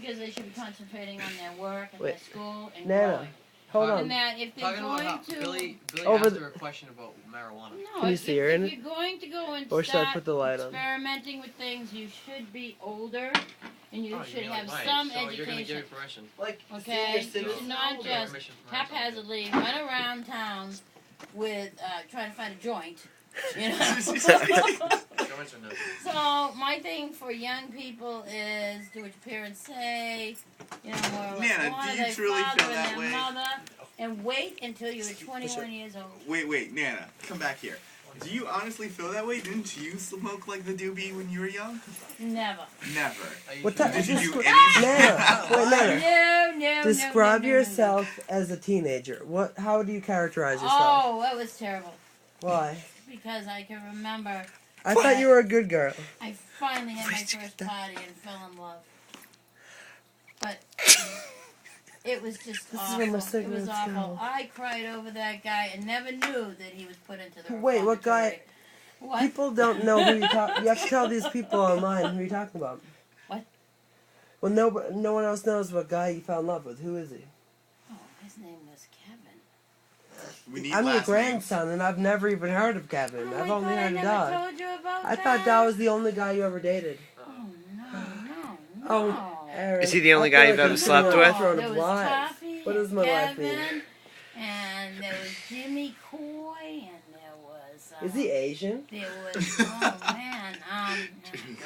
because they should be concentrating on their work and their school and Nana, growing. hold on. And that if they're going to... Billy Over asked the- her a question about marijuana. No, Can you if, see her in if it? you're going to go and Or should I start put the light on? experimenting with things, you should be older, and you Oh, should mean have like some mine, so you're gonna give education. me permission. Like Okay, you senior should not Or just permission from her or something. haphazardly run around town with trying to find a joint. You know. Joints are nothing. So my thing for young people is do what your parents say. You know, more or less Nana, honor do you their truly father feel and that their way? mother, and wait until you're 21 years old. Wait, Nana, come back here. Do you honestly feel that way? Didn't you smoke like the doobie when you were young? Never. Never. What type? Did you do Nana, anything? wait, Nana. No. Describe no. yourself as a teenager. What? How do you characterize yourself? Oh, that was terrible. Why? Because I can remember I thought you were a good girl. I finally had my first party and fell in love. But it was just This is awful. where my It was cigarettes awful. go. I cried over that guy and never knew that he was put into the Wait, what guy? reformatory. What? People don't know who you talk. You have to tell these people online who you're talking about. What? Well, no one else knows what guy you fell in love with. Who is he? Oh, his name was Kevin. We need I'm your last grandson, and I've never even heard of Kevin. Oh I've my only God, I heard of never Dog. told you about I that. thought Dog was the only guy you ever dated. Oh, no. Oh, Aaron. Is he the only I guy feel you've like ever I'm slept sitting with? on a throne There of was lies. Toffee What does and my life Kevin, mean? and there was Jimmy Coy, and there was... Is he Asian? There was... Oh, man.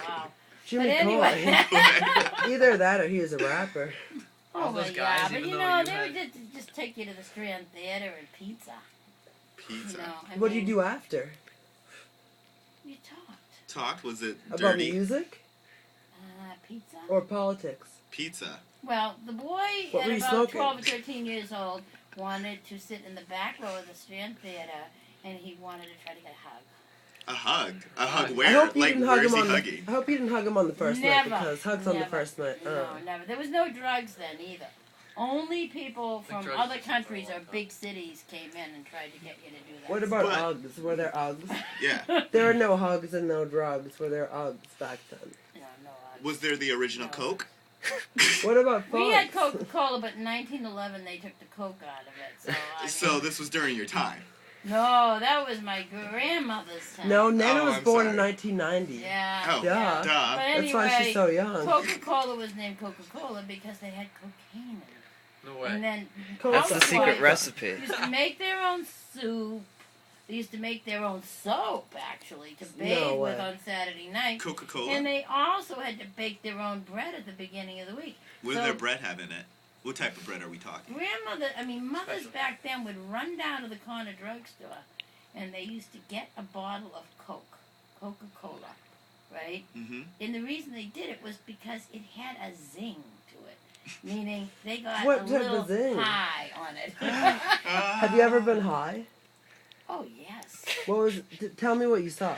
Wow. Jimmy But anyway. Coy. Either that or he was a rapper. All Oh, those well, guys, yeah, but even you though know, you they had- would just take you to the Strand Theater and pizza. Pizza. You know, I What do you mean, do after? You talked. Talked? Was it About dirty? music Pizza? or politics? Pizza. Well, the boy What at were you about smoking? 12 or 13 years old wanted to sit in the back row of the Strand Theater, and he wanted to try to get a hug. A hug. A hug I where? hope you Like, didn't hug where's him he on. hugging? I hope you didn't hug him on the first night Never. because hugs on the Never. first night. No, never. There was no drugs then either. Only people from drugs other existed for a countries long or time. big cities came in and tried to get you to do that. What about But- Uggs? Were there Uggs? Yeah. There were no hugs and no drugs. Were there Uggs back then? No, Was there the original No. Coke? What about we had Fox? Coca-Cola, but in 1911 they took the Coke out of it. So, I So mean, this was during your time. no, that was my grandmother's time. No, Nana Oh, was I'm born in sorry. 1990. Yeah. Oh, Duh. But duh. anyway, That's why she's so young. Coca-Cola was named Coca-Cola because they had cocaine in it. No way. And then That's the secret housewives recipe. used to make their own soup. They used to make their own soap, actually, to bathe with way. on Saturday night. Coca-Cola? And they also had to bake their own bread at the beginning of the week. What did So- their bread have in it? What type of bread are we talking? Mothers Special. back then would run down to the corner drugstore and they used to get a bottle of Coca-Cola, right? Mm-hmm. And the reason they did it was because it had a zing to it, meaning they got What a type little of zing? high on it. Have you ever been high? Oh, yes. What was? Tell me what you saw.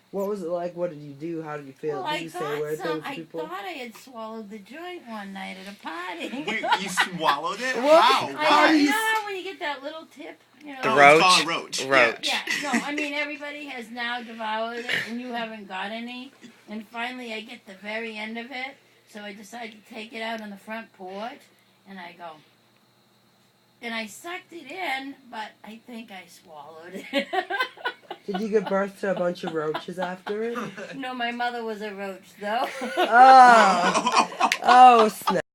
What was it like? What did you do? How did you feel? Well, did I you say thought weird things to I people? thought I had swallowed the joint one night at a party. Wait, you swallowed it? What? Wow. I Wow. know, you know how when you get that little tip? You know, The Oh, roach? it's called a roach. Roach. Yeah, no, I mean, everybody has now devoured it, and you haven't got any. And finally, I get the very end of it, so I decide to take it out on the front porch, and I go. And I sucked it in, but I think I swallowed it. Did you give birth to a bunch of roaches after it? No, my mother was a roach, though. Oh, oh snap!